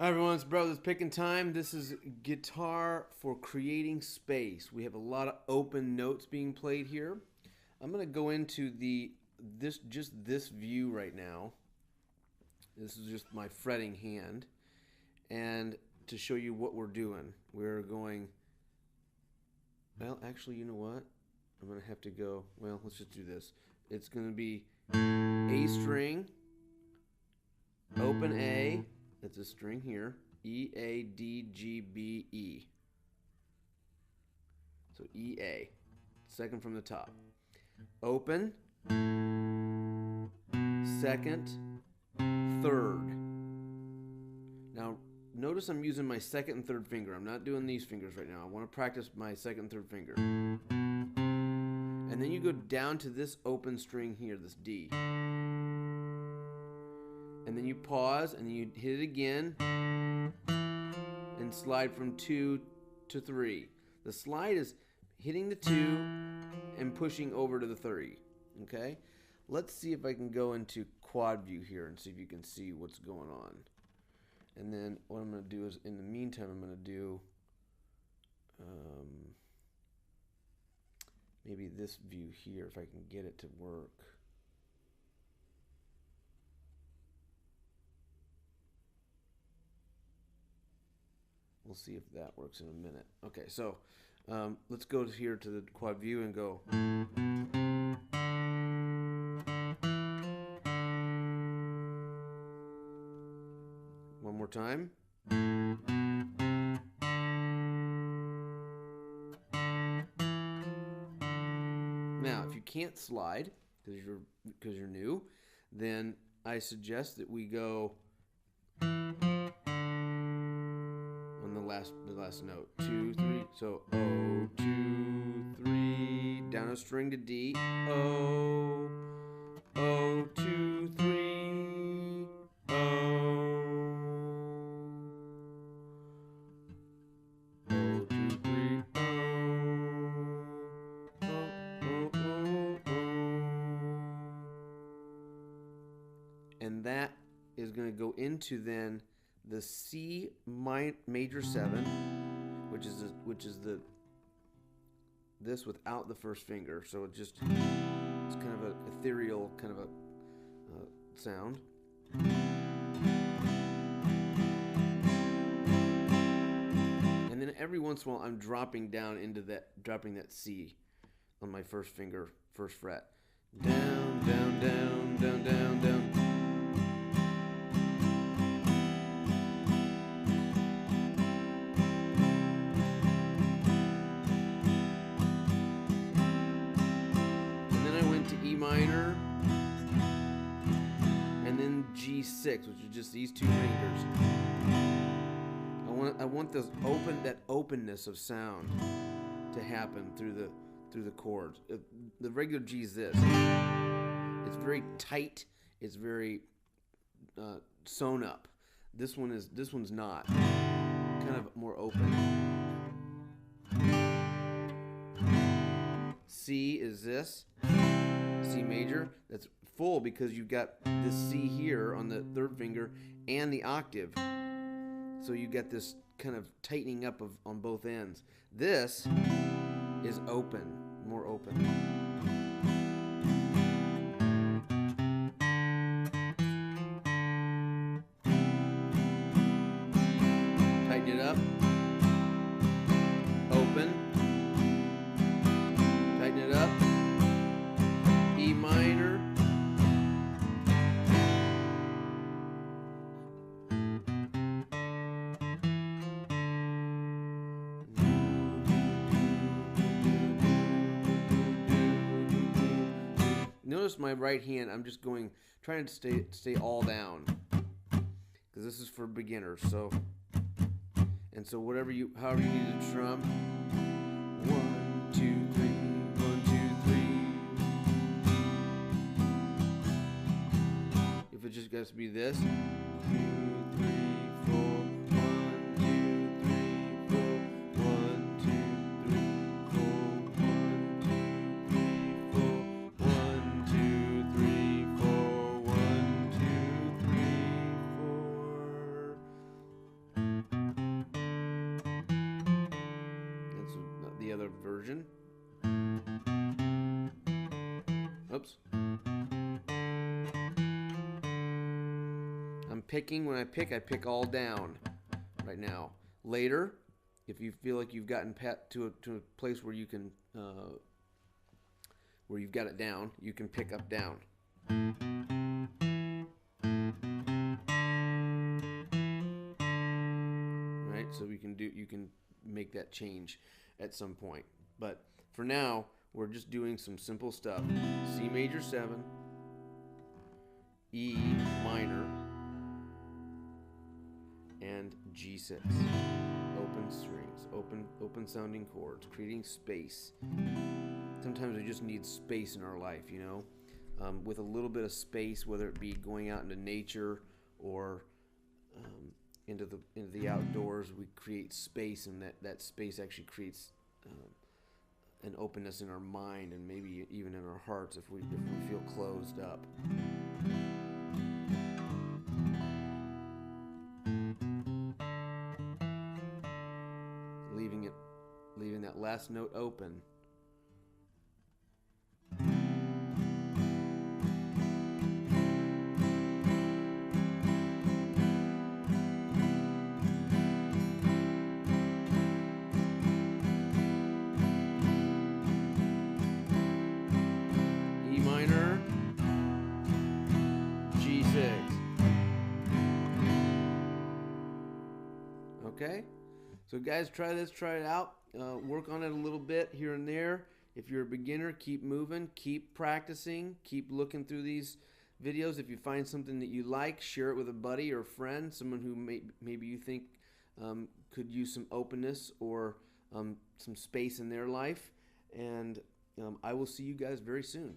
Hi everyone, it's Brothers Picking Time. This is guitar for creating space. We have a lot of open notes being played here. I'm going to go into this view right now. This is just my fretting hand, and to show you what we're doing, we're going. Well, actually, you know what? I'm going to have to go. Well, let's just do this. It's going to be A string, open A. That's a string here. E, A, D, G, B, E. So E, A. Second from the top. Open. Second. Third. Now, notice I'm using my second and third finger. I'm not doing these fingers right now. I want to practice my second and third finger. And then you go down to this open string here, this D. And then you pause, and you hit it again, and slide from 2 to 3. The slide is hitting the 2 and pushing over to the 3. Okay? Let's see if I can go into quad view here and see if you can see what's going on. And then what I'm going to do is, in the meantime, I'm going to do maybe this view here, if I can get it to work. We'll see if that works in a minute. Okay, so let's go here to the quad view and go. One more time. Now, if you can't slide because you're new, then I suggest that we go the last note. 2, 3. So O, 2, 3. Down a string to D. O, O, 2, 3. O, O, 2, 3. O, O, O, O, O. And that is going to go into then the C major 7, which is this without the first finger, so it's kind of an ethereal kind of a sound. And then every once in a while, I'm dropping down into that C on my first finger, first fret. Down, down, down, down, down, down. Minor, and then G6, which is just these two fingers. I want that openness of sound to happen through the chords. The regular G is this. It's very tight. It's very sewn up. This one's not. Kind of more open. C is this. C major, that's full because you've got this C here on the third finger and the octave. So you get this kind of tightening up on both ends. This is open, more open. Tighten it up. Open. Tighten it up. E minor, notice my right hand, I'm just trying to stay all down, because this is for beginners. So, and so however you need to strum. 1, 2, 3. 1, 2, 3. If it just has to be this. 2, 3, 4. 1, 2, 3, 4. 1, 2, 3, 4. 1, 2, 3, 4. 1, 2, 3, 4. 1, 2, 3, 4. version. Oops. I'm picking, when I pick all down right now. Later, if you feel like you've gotten to a place where you can, where you've got it down, you can pick up down. Right, so you can make that change at some point. But for now, we're just doing some simple stuff. C major 7, E minor, and G6. Open strings, open sounding chords, creating space. Sometimes we just need space in our life, you know. With a little bit of space, whether it be going out into nature or into the outdoors, we create space, and that space actually creates an openness in our mind and maybe even in our hearts if we feel closed up. Leaving that last note open. E minor, G6. Okay? So guys, try it out. Work on it a little bit here and there. If you're a beginner, keep moving, keep practicing, keep looking through these videos. If you find something that you like, share it with a buddy or a friend, someone who maybe you think could use some openness or some space in their life. And I will see you guys very soon.